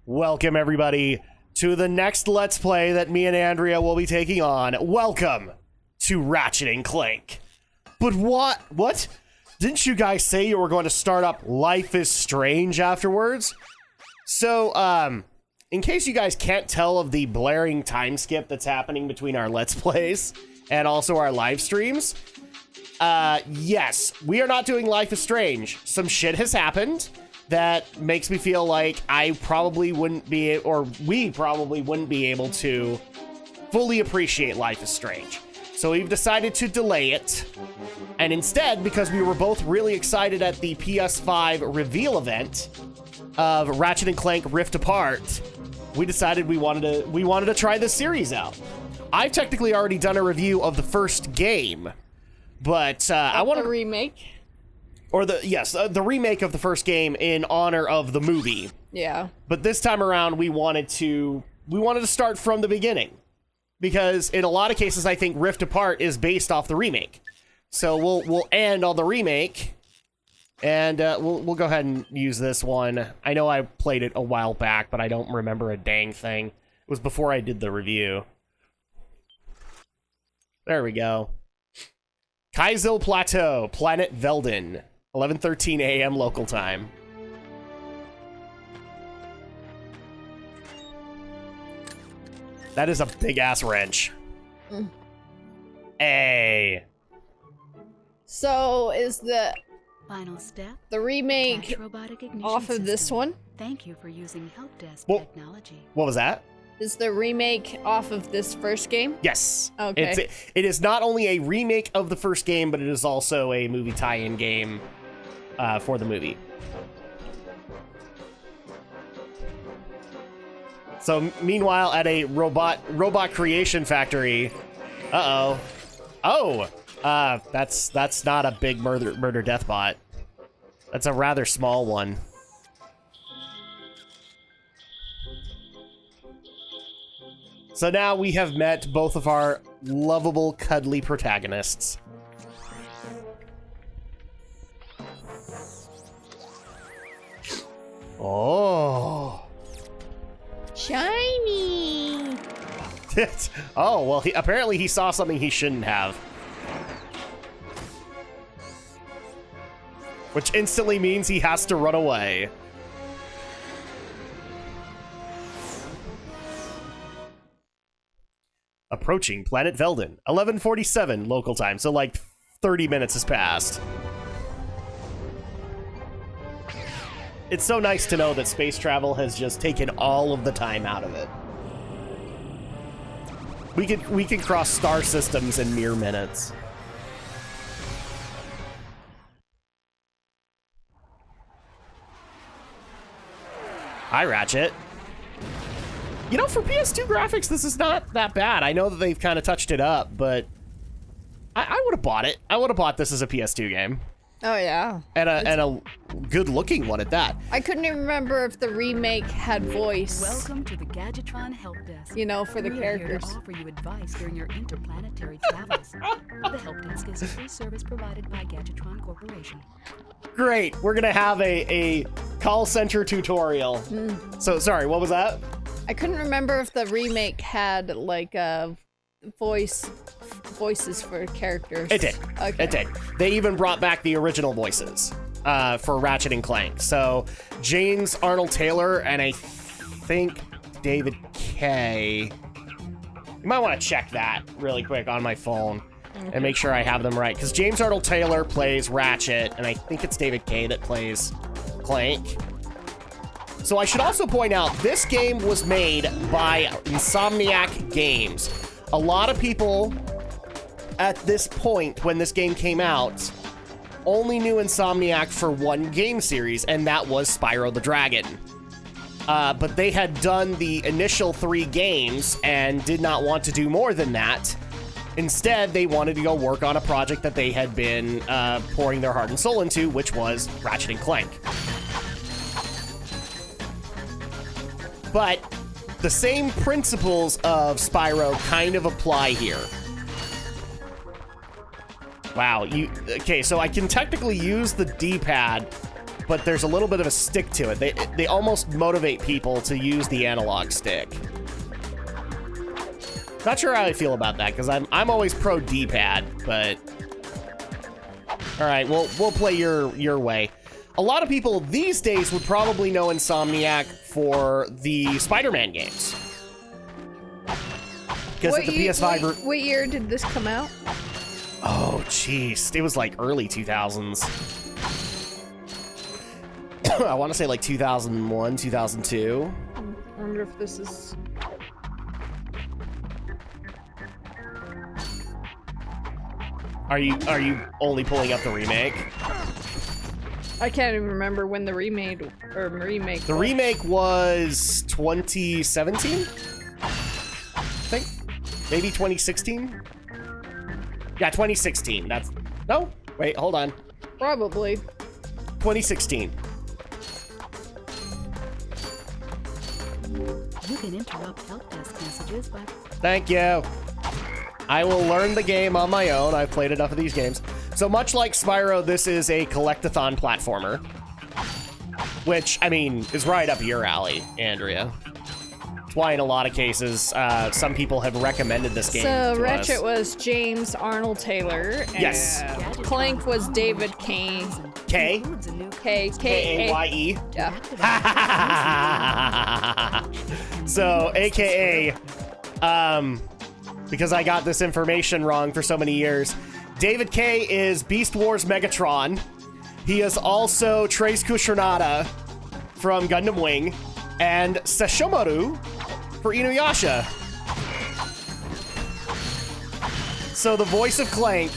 Welcome, everybody, to the next Let's Play that me and Andrea will be taking on. Welcome to Ratchet Clank. But what? Didn't you guys say you were going to start up Life is Strange afterwards? So, in case you guys can't tell of the blaring time skip that's happening between our Let's Plays and also our live streams, yes, we are not doing Life is Strange. Some shit has happened that makes me feel like I probably wouldn't be, or we probably wouldn't be able to fully appreciate Life is Strange. So we've decided to delay it. And instead, because we were both really excited at the PS5 reveal event of Ratchet & Clank Rift Apart, we decided we wanted to try this series out. I've technically already done a review of the first game, but I want to remake. Or the remake of the first game in honor of the movie. Yeah. But this time around, we wanted to start from the beginning, because in a lot of cases, I think Rift Apart is based off the remake. So we'll end on the remake, and we'll go ahead and use this one. I know I played it a while back, but I don't remember a dang thing. It was before I did the review. There we go. Kaizil Plateau, Planet Veldin. 11:13 a.m. local time. That is a big-ass wrench. Hey. So, is the final step the remake off of this one? Thank you for using help desk technology. What was that? Is the remake off of this first game? Yes. Okay. It is not only a remake of the first game, but it is also a movie tie-in game for the movie. So meanwhile, at a robot creation factory, that's not a big murder death bot. That's a rather small one. So now we have met both of our lovable, cuddly protagonists. Oh. Shiny. Oh, well, apparently he saw something he shouldn't have. Which instantly means he has to run away. Approaching Planet Veldin, 11:47 local time, so like 30 minutes has passed. It's so nice to know that space travel has just taken all of the time out of it. We can cross star systems in mere minutes. Hi, Ratchet. You know, for PS2 graphics, this is not that bad. I know that they've kind of touched it up, but I would have bought it. I would have bought this as a PS2 game. Oh, yeah. And a good-looking one at that. I couldn't even remember if the remake had voice. Welcome to the Gadgetron Help Desk. You know, for the characters. We're here to offer you advice during your interplanetary travels. The Help Desk is a free service provided by Gadgetron Corporation. Great. We're going to have a call center tutorial. So, sorry, what was that? I couldn't remember if the remake had, like, voices for characters. It did. Okay. It did. They even brought back the original voices for Ratchet & Clank. So James Arnold Taylor and I think David Kay. You might want to check that really quick on my phone and make sure I have them right. Because James Arnold Taylor plays Ratchet, and I think it's David Kay that plays Clank. So I should also point out, this game was made by Insomniac Games. A lot of people at this point, when this game came out, only knew Insomniac for one game series, and that was Spyro the Dragon. But they had done the initial 3 games and did not want to do more than that. Instead, they wanted to go work on a project that they had been pouring their heart and soul into, which was Ratchet & Clank. But the same principles of Spyro kind of apply here. Wow, okay, so I can technically use the D-pad but there's a little bit of a stick to it. They almost motivate people to use the analog stick. Not sure how I feel about that, because I'm always pro D-pad, but... Alright, we'll play your way. A lot of people these days would probably know Insomniac for the Spider-Man games. Because at the PS5... What year did this come out? Oh, jeez. It was like early 2000s. I want to say like 2001, 2002. I wonder if this is... Are you only pulling up the remake? I can't even remember when the remake The remake was 2017? I think. Maybe 2016? Yeah, 2016. That's... No? Wait, hold on. Probably. 2016. You can interrupt help desk messages by... Thank you. I will learn the game on my own. I've played enough of these games. So much like Spyro, this is a collectathon platformer. Which, I mean, is right up your alley, Andrea. That's why in a lot of cases, some people have recommended this game So to Ratchet us. was James Arnold Taylor. And Yes. Clank was David Kane. K? Includes a new K-A-Y-E. Yeah. So, AKA, because I got this information wrong for so many years, David K is Beast Wars Megatron. He is also Trace Kushernada from Gundam Wing, and Sesshomaru for Inuyasha. So the voice of Clank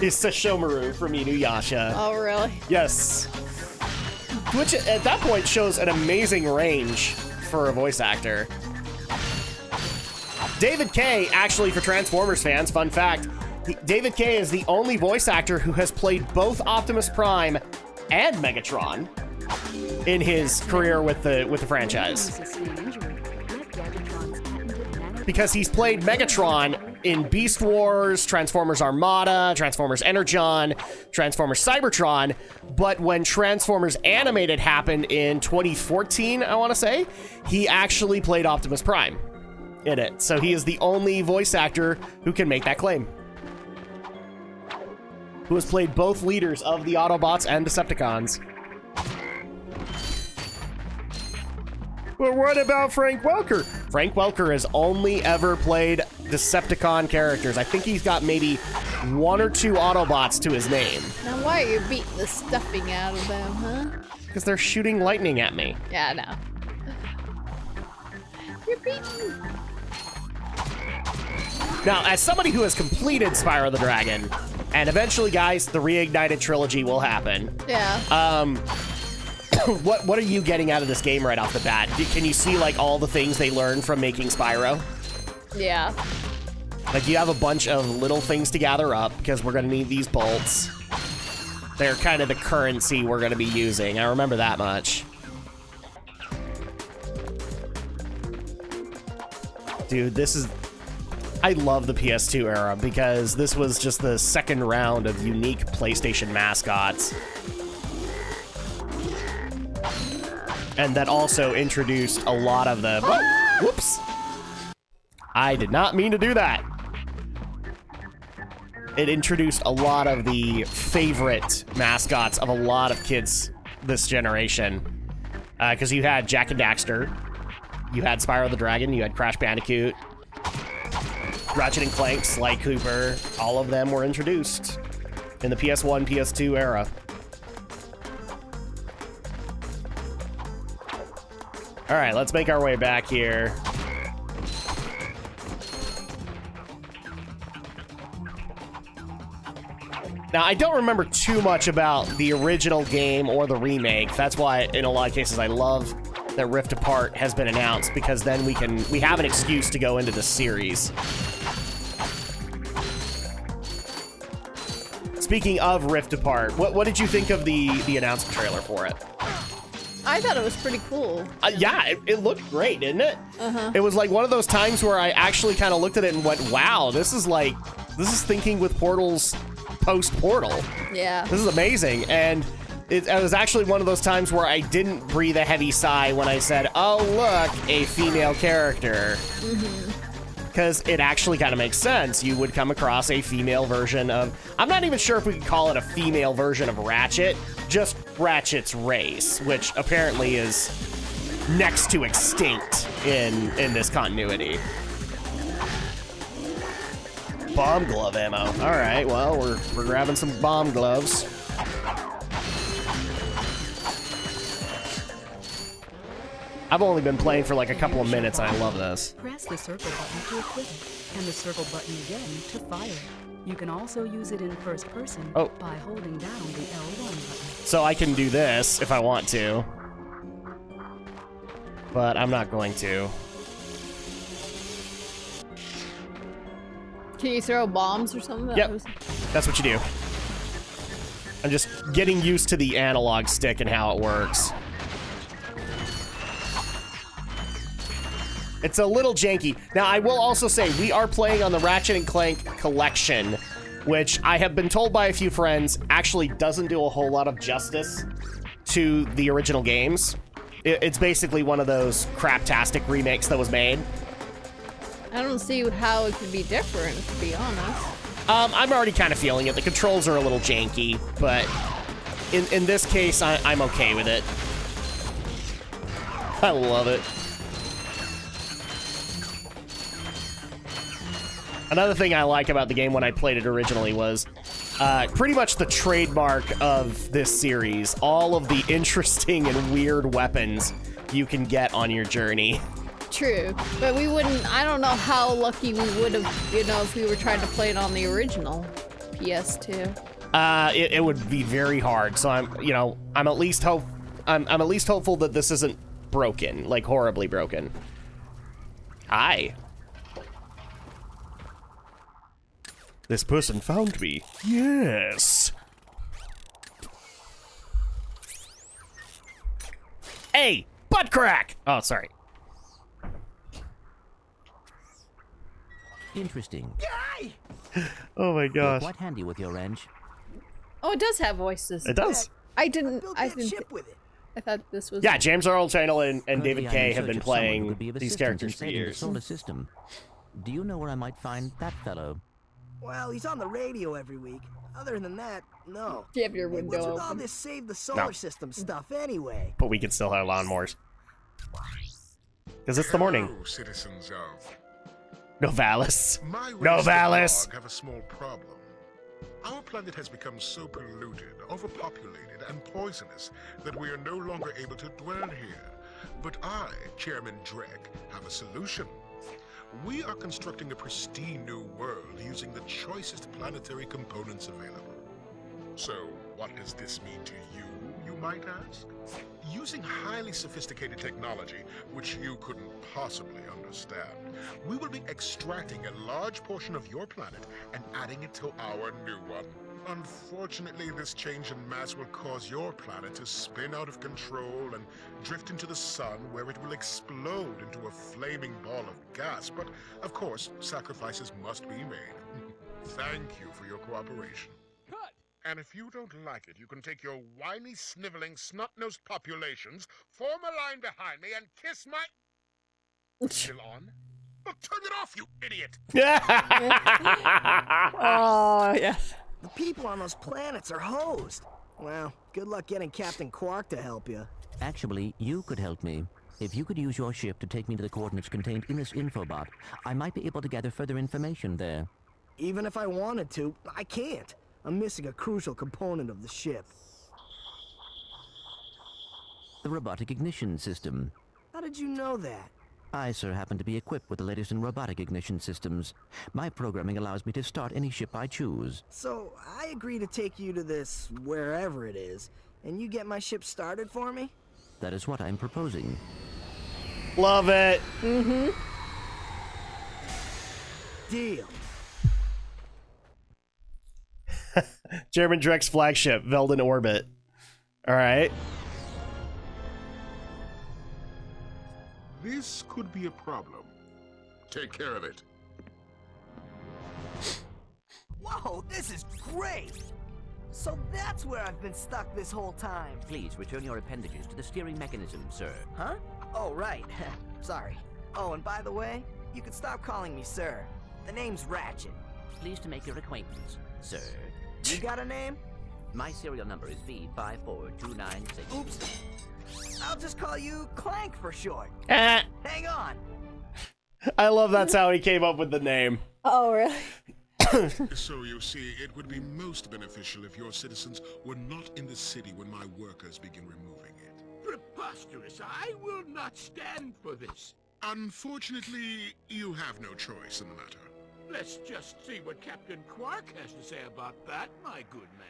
is Sesshomaru from Inuyasha. Oh, really? Yes. Which at that point shows an amazing range for a voice actor. David K, actually, for Transformers fans, fun fact, David K is the only voice actor who has played both Optimus Prime and Megatron in his career with the franchise. Because he's played Megatron in Beast Wars, Transformers Armada, Transformers Energon, Transformers Cybertron, but when Transformers Animated happened in 2014, I want to say, he actually played Optimus Prime in it. So he is the only voice actor who can make that claim. Who has played both leaders of the Autobots and Decepticons. But what about Frank Welker? Frank Welker has only ever played Decepticon characters. I think he's got maybe 1 or 2 Autobots to his name. Now, why are you beating the stuffing out of them, huh? Because they're shooting lightning at me. Yeah, I know. You're beating. Now, as somebody who has completed Spyro the Dragon, and eventually, guys, the Reignited trilogy will happen. Yeah. What are you getting out of this game right off the bat? Can you see, like, all the things they learned from making Spyro? Yeah. Like, you have a bunch of little things to gather up, because we're going to need these bolts. They're kind of the currency we're going to be using. I remember that much. Dude, this is... I love the PS2 era, because this was just the second round of unique PlayStation mascots. And that also introduced a lot of the... Oh, whoops! I did not mean to do that. It introduced a lot of the favorite mascots of a lot of kids this generation. Because you had Jak and Daxter, you had Spyro the Dragon, you had Crash Bandicoot, Ratchet and Clank, Sly Cooper, all of them were introduced in the PS1, PS2 era. All right, let's make our way back here. Now, I don't remember too much about the original game or the remake. That's why, in a lot of cases, I love that Rift Apart has been announced, because then we have an excuse to go into the series. Speaking of Rift Apart, what did you think of the announcement trailer for it? I thought it was pretty cool. Yeah, it looked great, didn't it? Uh-huh. It was like one of those times where I actually kind of looked at it and went, wow, this is thinking with Portal's post-Portal. Yeah. This is amazing. And it was actually one of those times where I didn't breathe a heavy sigh when I said, oh, look, a female character. Because it actually kind of makes sense. You would come across a female version of... I'm not even sure if we could call it a female version of Ratchet, just Ratchet's race, which apparently is next to extinct in this continuity. Bomb glove ammo. All right, well, we're grabbing some bomb gloves. I've only been playing for like a couple of minutes, and I love this. Press the circle button to equip it, and the circle button again to fire it. You can also use it in first person by holding down the L1 button. So I can do this if I want to, but I'm not going to. Can you throw bombs or something? Yep, that's what you do. I'm just getting used to the analog stick and how it works. It's a little janky. Now, I will also say, we are playing on the Ratchet & Clank collection, which I have been told by a few friends actually doesn't do a whole lot of justice to the original games. It's basically one of those craptastic remakes that was made. I don't see how it could be different, to be honest. I'm already kind of feeling it. The controls are a little janky, but in this case, I'm okay with it. I love it. Another thing I like about the game when I played it originally was pretty much the trademark of this series. All of the interesting and weird weapons you can get on your journey. True, but we wouldn't, I don't know how lucky we would have, you know, if we were trying to play it on the original PS2. It would be very hard. So I'm at least hopeful that this isn't broken, like horribly broken. Hi. This person found me. Yes. Hey, butt crack! Oh, sorry. Interesting. Oh my gosh. Quite handy with your wrench. Oh, it does have voices. It does. I thought this was... Yeah, James Earl Channel and David Currently, Kay I'm in have been search of someone who playing could be of these assistance characters in for saving the years. solar system. Do you know where I might find that fellow? Well, he's on the radio every week. Other than that, no. Do you have your Hey, window what's with all open? this save the solar system stuff anyway? But we can still have lawnmowers. Because it's the morning. Hello, citizens of Novalis. my race Novalis. of dog have a small problem. Our planet has become so polluted, overpopulated, and poisonous that we are no longer able to dwell here. But I, Chairman Drak, have a solution. We are constructing a pristine new world using the choicest planetary components available. So, what does this mean to you, you might ask? Using highly sophisticated technology, which you couldn't possibly understand, we will be extracting a large portion of your planet and adding it to our new one. Unfortunately, this change in mass will cause your planet to spin out of control and drift into the sun, where it will explode into a flaming ball of gas. But, of course, sacrifices must be made. Thank you for your cooperation. And if you don't like it, you can take your whiny, sniveling, snot-nosed populations, form a line behind me, and kiss my... Still on? Well, turn it off, you idiot! Oh, yes. The people on those planets are hosed. Well, good luck getting Captain Quark to help you. Actually, you could help me. If you could use your ship to take me to the coordinates contained in this infobot, I might be able to gather further information there. Even if I wanted to, I can't. I'm missing a crucial component of the ship. The robotic ignition system. How did you know that? I, sir, happen to be equipped with the latest in robotic ignition systems. My programming allows me to start any ship I choose. So, I agree to take you to this, wherever it is, and you get my ship started for me? That is what I'm proposing. Love it. Mm-hmm. Deal. Chairman Drek's flagship, Velden Orbit. All right. This could be a problem. Take care of it. Whoa, this is great! So that's where I've been stuck this whole time. Please return your appendages to the steering mechanism, sir. Huh? Oh, right. Sorry. Oh, and by the way, you could stop calling me sir. The name's Ratchet. Pleased to make your acquaintance, sir. You got a name? My serial number is V54296. Oops. I'll just call you Clank for short. Eh. Hang on. I love that's how he came up with the name. Oh, really? So you see, it would be most beneficial if your citizens were not in the city when my workers begin removing it. Preposterous! I will not stand for this. Unfortunately, you have no choice in the matter. Let's just see what Captain Quark has to say about that, my good man.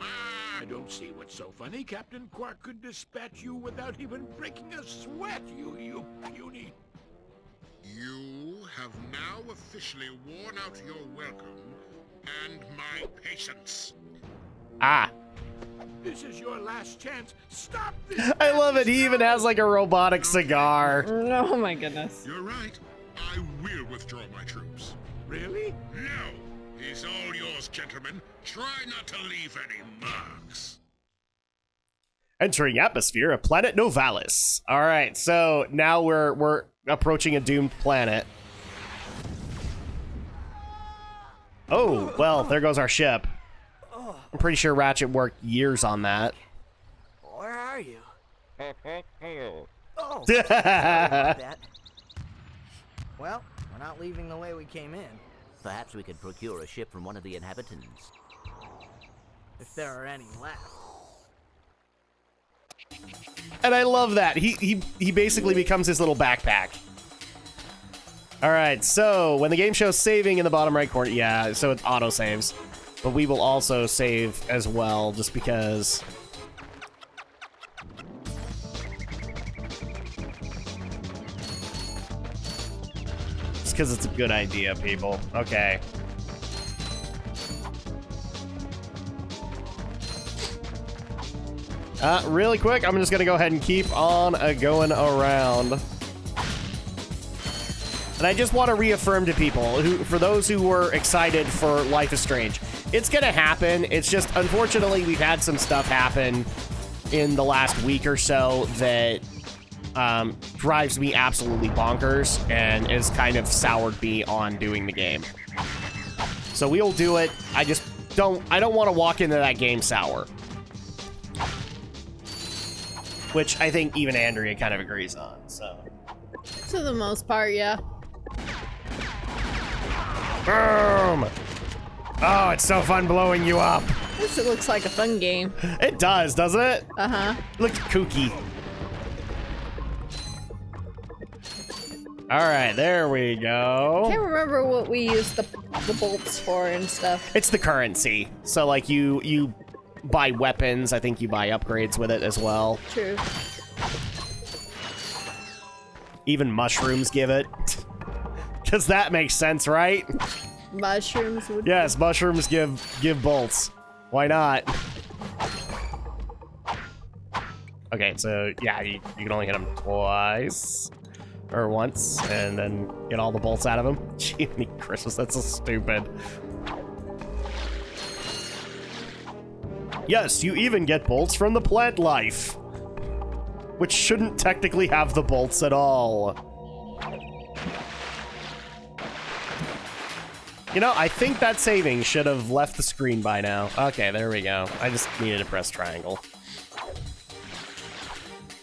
I don't see what's so funny. Captain Quark could dispatch you without even breaking a sweat, you puny. You have now officially worn out your welcome and my patience. Ah. This is your last chance. Stop this! I love it. He even has like a robotic cigar. Oh my goodness. You're right. I will withdraw my troops. Really? No. He's all yours, gentlemen. Try not to leave any marks. Entering atmosphere of planet Novalis. All right, so now we're approaching a doomed planet. Oh, well, there goes our ship. I'm pretty sure Ratchet worked years on that. Where are you? Oh, sorry about that. Well, we're not leaving the way we came in. Perhaps we could procure a ship from one of the inhabitants. If there are any left. And I love that. He basically becomes his little backpack. All right, so when the game shows saving in the bottom right corner, yeah, so it auto saves. But we will also save as well, just because. Just because it's a good idea, people. Okay. Really quick, I'm just gonna go ahead and keep on going around. And I just want to reaffirm to people, for those who were excited for Life is Strange, it's gonna happen. It's just, unfortunately, we've had some stuff happen in the last week or so that drives me absolutely bonkers and has kind of soured me on doing the game. So we'll do it. I don't want to walk into that game sour. Which I think even Andrea kind of agrees on, so. To the most part, yeah. Boom! Oh, it's so fun blowing you up. This looks like a fun game. It does, doesn't it? Uh-huh. Looks kooky. All right, there we go. Can't remember what we used the bolts for and stuff. It's the currency. So like you buy weapons. I think you buy upgrades with it as well. True. Even mushrooms give it. Because that makes sense, right? Mushrooms would. Yes, mushrooms give bolts. Why not? Okay, so yeah, you can only hit them twice. Or once, and then get all the bolts out of them. Jiminy Christmas, that's so stupid. Yes, you even get bolts from the plant life. Which shouldn't technically have the bolts at all. You know, I think that saving should have left the screen by now. Okay, there we go. I just needed to press triangle.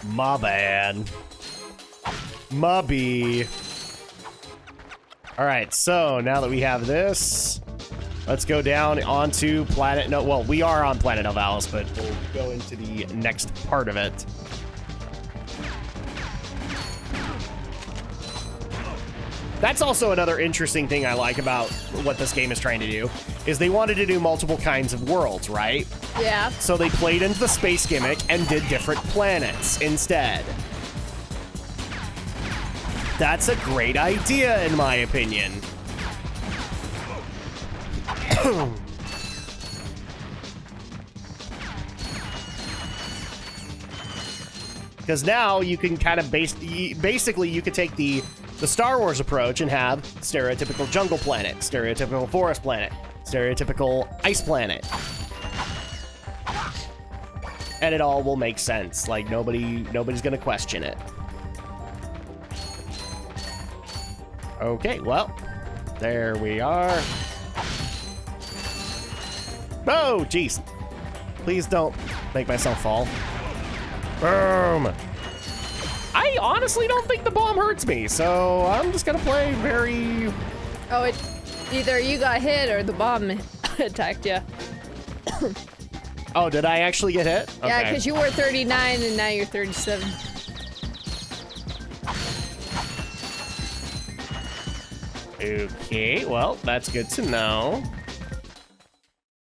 My bad. Mubby. All right, so now that we have this, let's go down onto planet. No, well, we are on planet Novalis, but we'll go into the next part of it. That's also another interesting thing I like about what this game is trying to do, is they wanted to do multiple kinds of worlds, right? Yeah. So they played into the space gimmick and did different planets instead. That's a great idea, in my opinion. Because now you can kind of basically you could take the Star Wars approach and have stereotypical jungle planet, stereotypical forest planet, Stereotypical ice planet. And it all will make sense. Like, nobody's gonna question it. Okay, well, there we are. Oh, jeez. Please don't make myself fall. Boom. I honestly don't think the bomb hurts me, so I'm just gonna play very... Oh, either you got hit or the bomb attacked you. Oh, did I actually get hit? Okay. Yeah, because you were 39 and now you're 37. Okay, well, that's good to know.